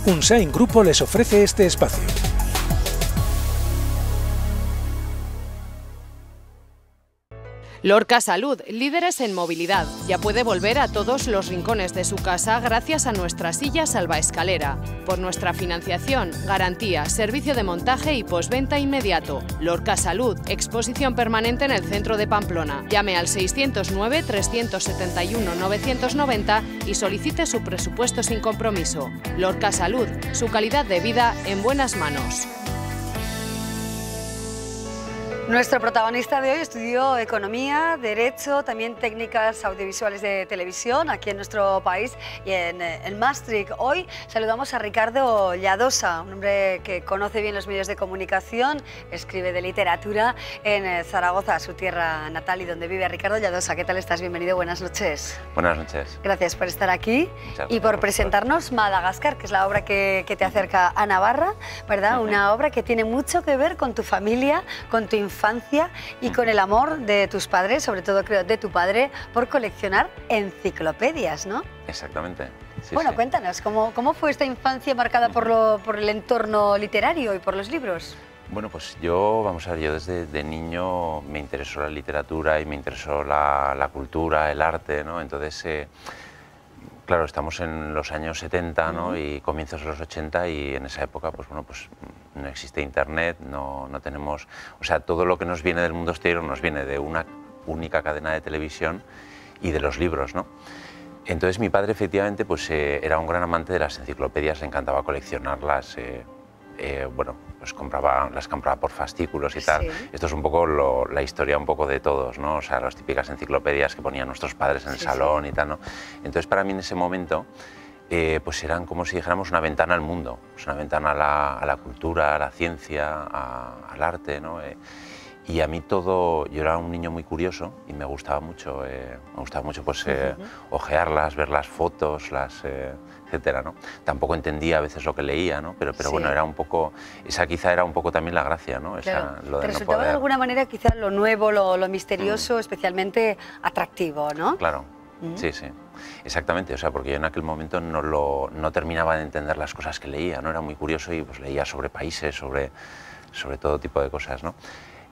Unsain Grupo les ofrece este espacio. Lorca Salud, líderes en movilidad. Ya puede volver a todos los rincones de su casa gracias a nuestra silla salvaescalera. Por nuestra financiación, garantía, servicio de montaje y postventa inmediato. Lorca Salud, exposición permanente en el centro de Pamplona. Llame al 609-371-990 y solicite su presupuesto sin compromiso. Lorca Salud, su calidad de vida en buenas manos. Nuestro protagonista de hoy estudió Economía, Derecho, también técnicas audiovisuales de televisión aquí en nuestro país y en Maastricht. Hoy saludamos a Ricardo Lladosa, un hombre que conoce bien los medios de comunicación, escribe de literatura en Zaragoza, su tierra natal y donde vive. Ricardo Lladosa, ¿qué tal estás? Bienvenido, buenas noches. Buenas noches. Gracias por estar aquí y por presentarnos Madagascar, que es la obra que te acerca a Navarra, ¿verdad? Una obra que tiene mucho que ver con tu familia, con tu infancia y con el amor de tus padres, sobre todo creo de tu padre, por coleccionar enciclopedias, ¿no? Exactamente. Sí, bueno, sí. Cuéntanos, ¿cómo fue esta infancia marcada por el entorno literario y por los libros? Bueno, pues yo desde de niño me interesó la literatura y me interesó la cultura, el arte, ¿no? Entonces, claro, estamos en los años 70, ¿no? Y comienzos de los 80 y en esa época, pues bueno, pues no existe internet, no tenemos, o sea, todo lo que nos viene del mundo exterior nos viene de una única cadena de televisión y de los libros, ¿no? Entonces mi padre efectivamente pues era un gran amante de las enciclopedias, le encantaba coleccionarlas, bueno, pues las compraba por fascículos y tal. Sí. Esto es un poco la historia un poco de todos, ¿no? O sea, las típicas enciclopedias que ponían nuestros padres en el salón y tal, ¿no? Entonces para mí en ese momento pues eran como si dijéramos una ventana al mundo, pues una ventana a la cultura, a la ciencia, al arte, ¿no? Y a mí todo, yo era un niño muy curioso y me gustaba mucho pues ojearlas, ver las fotos, etcétera, ¿no? Tampoco entendía a veces lo que leía, ¿no? Pero bueno, era un poco, esa quizá era un poco también la gracia, ¿no? Claro. Lo de ¿Te resultaba de alguna manera quizás lo nuevo, lo misterioso, especialmente atractivo, ¿no? Claro, sí, sí. Exactamente, o sea, porque yo en aquel momento no terminaba de entender las cosas que leía, ¿no? Era muy curioso y pues leía sobre países, sobre todo tipo de cosas, ¿no?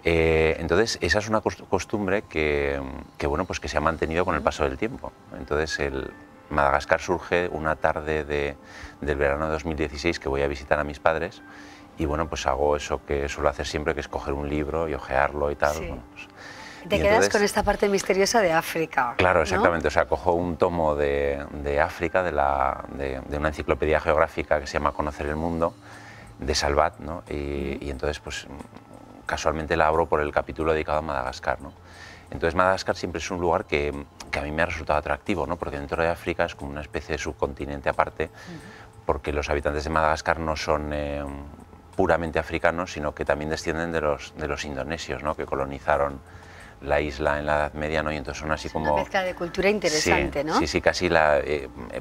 Entonces, esa es una costumbre que se ha mantenido con el paso del tiempo. Entonces, Madagascar surge una tarde del verano de 2016 que voy a visitar a mis padres y bueno, pues hago eso que suelo hacer siempre, que es coger un libro y ojearlo y tal. Sí. Bueno, pues, te quedas entonces, con esta parte misteriosa de África. Claro, exactamente. ¿No? O sea, cojo un tomo de África, de una enciclopedia geográfica que se llama Conocer el Mundo, de Salvat, ¿no? Y entonces, pues casualmente la abro por el capítulo dedicado a Madagascar, ¿no? Entonces Madagascar siempre es un lugar que a mí me ha resultado atractivo, ¿no? Porque dentro de África es como una especie de subcontinente aparte, porque los habitantes de Madagascar no son puramente africanos, sino que también descienden de los indonesios, ¿no? Que colonizaron la isla en la Edad Media, ¿no? Y entonces son así como... Una mezcla de cultura interesante, sí, ¿no? Sí, casi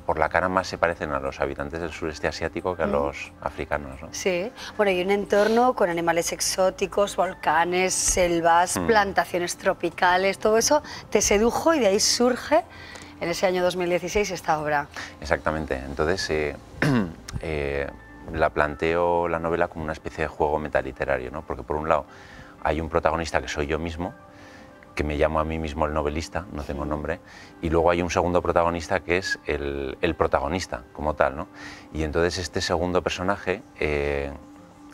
por la cara más se parecen a los habitantes del sureste asiático que a los africanos, ¿no? Sí, bueno, y un entorno con animales exóticos, volcanes, selvas, plantaciones tropicales, todo eso te sedujo y de ahí surge en ese año 2016 esta obra. Exactamente, entonces la planteo la novela como una especie de juego metaliterario, ¿no? Porque por un lado hay un protagonista que soy yo mismo, que me llamo a mí mismo el novelista, no tengo nombre, y luego hay un segundo protagonista que es el protagonista como tal, ¿no? Y entonces este segundo personaje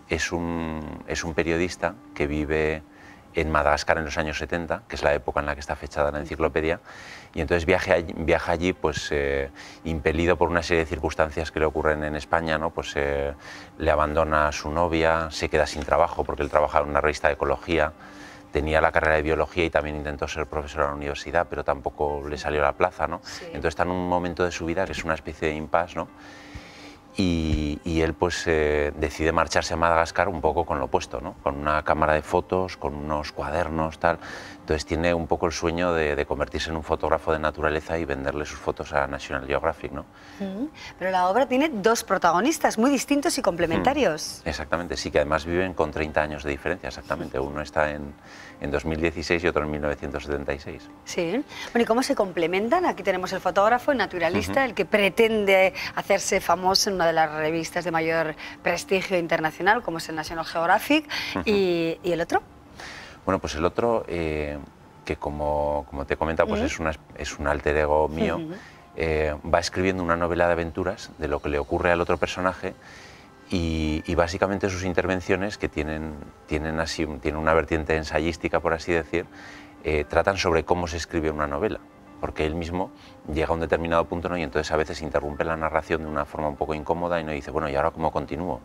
es un periodista que vive en Madagascar en los años 70, que es la época en la que está fechada la enciclopedia, y entonces viaja allí pues, impelido por una serie de circunstancias que le ocurren en España, ¿no? Pues le abandona a su novia, se queda sin trabajo porque él trabajaba en una revista de ecología, tenía la carrera de biología y también intentó ser profesor en la universidad, pero tampoco le salió la plaza, ¿no? Sí. Entonces está en un momento de su vida que es una especie de impasse, ¿no? Y él pues decide marcharse a Madagascar un poco con lo opuesto, ¿no? Con una cámara de fotos, con unos cuadernos, tal. Entonces tiene un poco el sueño de convertirse en un fotógrafo de naturaleza y venderle sus fotos a National Geographic, ¿no? Pero la obra tiene dos protagonistas muy distintos y complementarios. Exactamente, sí, que además viven con 30 años de diferencia, exactamente. Uno está en 2016 y otro en 1976. Sí. Bueno, ¿y cómo se complementan? Aquí tenemos el fotógrafo, el naturalista, el que pretende hacerse famoso en una de las revistas de mayor prestigio internacional, como es el National Geographic. ¿Y el otro? Bueno, pues el otro, que como te he comentado, pues es un alter ego mío, va escribiendo una novela de aventuras de lo que le ocurre al otro personaje. Y básicamente sus intervenciones, que tienen una vertiente ensayística, por así decir, tratan sobre cómo se escribe una novela, porque él mismo llega a un determinado punto, ¿no? Y entonces a veces interrumpe la narración de una forma un poco incómoda y no dice, bueno, ¿y ahora cómo continúo?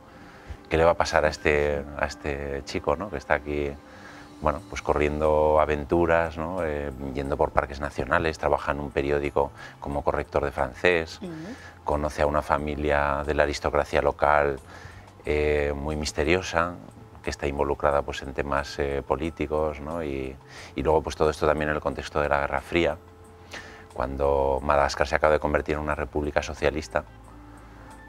¿Qué le va a pasar a este chico, ¿no? Que está aquí, bueno, pues corriendo aventuras, ¿no? Yendo por parques nacionales, trabaja en un periódico como corrector de francés, conoce a una familia de la aristocracia local muy misteriosa, que está involucrada pues, en temas políticos, ¿no? y luego pues, todo esto también en el contexto de la Guerra Fría, cuando Madagascar se acaba de convertir en una república socialista.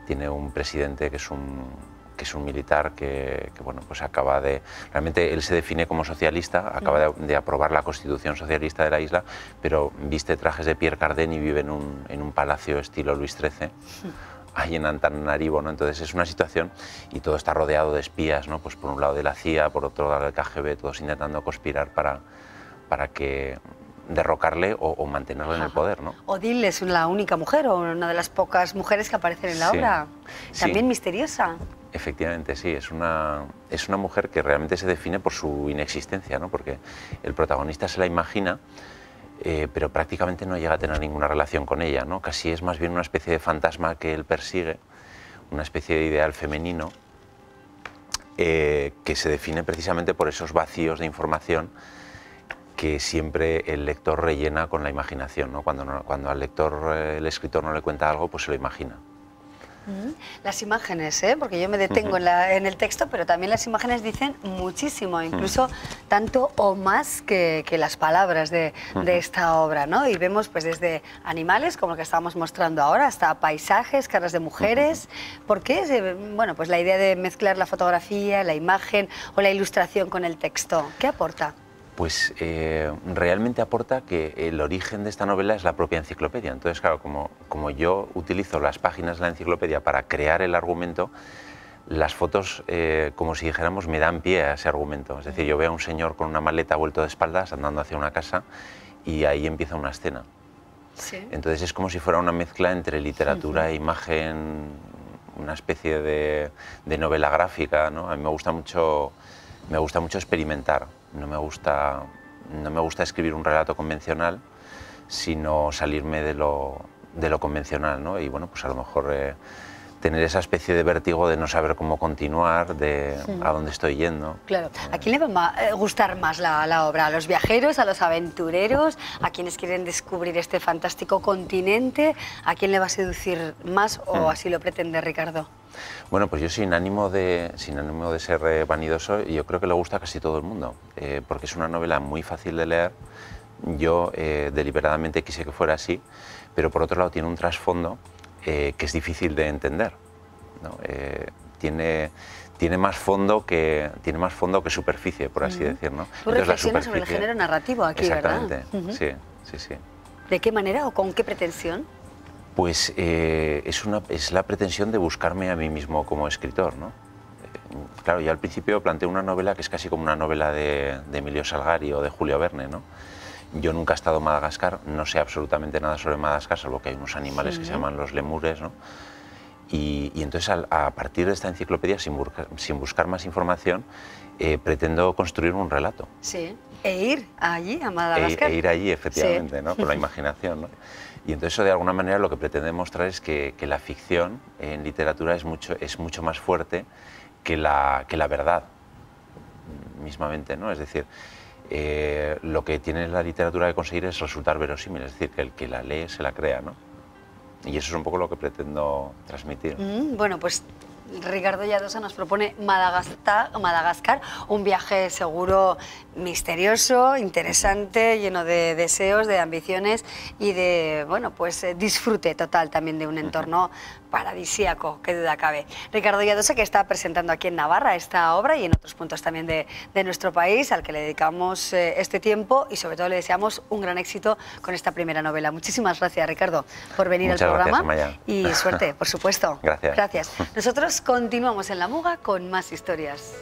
Tiene un presidente que es un militar que bueno, pues acaba de... Realmente él se define como socialista, acaba de aprobar la constitución socialista de la isla, pero viste trajes de Pierre Cardin y vive en un palacio estilo Luis XIII, ahí en Antananarivo, ¿no? Entonces es una situación, y todo está rodeado de espías, ¿no? Pues por un lado de la CIA, por otro lado del KGB, todos intentando conspirar para que derrocarle o mantenerlo en el poder, ¿no? Odile es la única mujer o una de las pocas mujeres que aparecen en la obra. También misteriosa. Efectivamente, sí, es una mujer que realmente se define por su inexistencia, ¿no? Porque el protagonista se la imagina, pero prácticamente no llega a tener ninguna relación con ella, ¿no? Casi es más bien una especie de fantasma que él persigue, una especie de ideal femenino que se define precisamente por esos vacíos de información que siempre el lector rellena con la imaginación, ¿no? Cuando al lector, el escritor no le cuenta algo, pues se lo imagina. Las imágenes, porque yo me detengo en el texto, pero también las imágenes dicen muchísimo, incluso tanto o más que las palabras de esta obra, ¿no? Y vemos pues desde animales, como lo que estábamos mostrando ahora, hasta paisajes, caras de mujeres. ¿Por qué? Bueno, pues la idea de mezclar la fotografía, la imagen o la ilustración con el texto, ¿qué aporta? Pues realmente aporta que el origen de esta novela es la propia enciclopedia. Entonces, claro, como yo utilizo las páginas de la enciclopedia para crear el argumento, las fotos, como si dijéramos, me dan pie a ese argumento. Es decir, yo veo a un señor con una maleta vuelto de espaldas andando hacia una casa y ahí empieza una escena. Sí. Entonces es como si fuera una mezcla entre literatura e imagen, una especie de novela gráfica, ¿no? A mí me gusta mucho experimentar. No me gusta escribir un relato convencional, sino salirme de lo convencional, ¿no? Y bueno, pues a lo mejor tener esa especie de vértigo de no saber cómo continuar, de a dónde estoy yendo. Claro. ¿A quién le va a gustar más la obra? ¿A los viajeros, a los aventureros, a quienes quieren descubrir este fantástico continente? ¿A quién le va a seducir más o así lo pretende Ricardo? Bueno, pues yo sin ánimo de ser vanidoso, yo creo que le gusta a casi todo el mundo, porque es una novela muy fácil de leer. Yo deliberadamente quise que fuera así, pero por otro lado tiene un trasfondo que es difícil de entender, ¿no? Tiene más fondo que superficie, por así decir, ¿no? Tú reflexionas sobre el género narrativo aquí, exactamente, ¿verdad? Sí. ¿De qué manera o con qué pretensión? Pues es la pretensión de buscarme a mí mismo como escritor, ¿no? Claro, yo al principio planteé una novela que es casi como una novela de Emilio Salgari o de Julio Verne, ¿no? Yo nunca he estado en Madagascar, no sé absolutamente nada sobre Madagascar, salvo que hay unos animales que se llaman los lemures, ¿no? Y entonces a partir de esta enciclopedia, sin buscar más información, pretendo construir un relato. Sí, e ir allí, a Madagascar. E ir allí, efectivamente, ¿no? Con la imaginación, ¿no? Y entonces eso de alguna manera lo que pretende mostrar es que la ficción en literatura es mucho más fuerte que la verdad mismamente, ¿no? Es decir, lo que tiene la literatura que conseguir es resultar verosímil, es decir, que el que la lee se la crea, ¿no? Y eso es un poco lo que pretendo transmitir. Bueno, pues Ricardo Lladosa nos propone Madagascar, un viaje seguro misterioso, interesante, lleno de deseos, de ambiciones y de, bueno, pues disfrute total también de un entorno paradisíaco, qué duda cabe. Ricardo Lladose, que está presentando aquí en Navarra esta obra y en otros puntos también de nuestro país, al que le dedicamos este tiempo y sobre todo le deseamos un gran éxito con esta primera novela. Muchísimas gracias, Ricardo, por venir al programa. Gracias, y suerte, por supuesto. Gracias. Gracias. Nosotros continuamos en La Muga con más historias.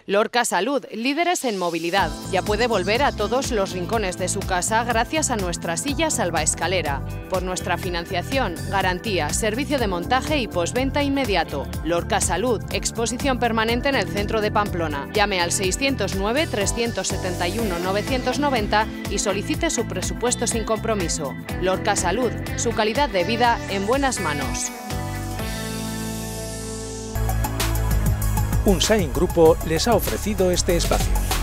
Lorca Salud, líderes en movilidad. Ya puede volver a todos los rincones de su casa gracias a nuestra silla salvaescalera. Por nuestra financiación, garantía, servicio de montaje y postventa inmediato. Lorca Salud, exposición permanente en el centro de Pamplona. Llame al 609-371-990 y solicite su presupuesto sin compromiso. Lorca Salud, su calidad de vida en buenas manos. Unsain Grupo les ha ofrecido este espacio.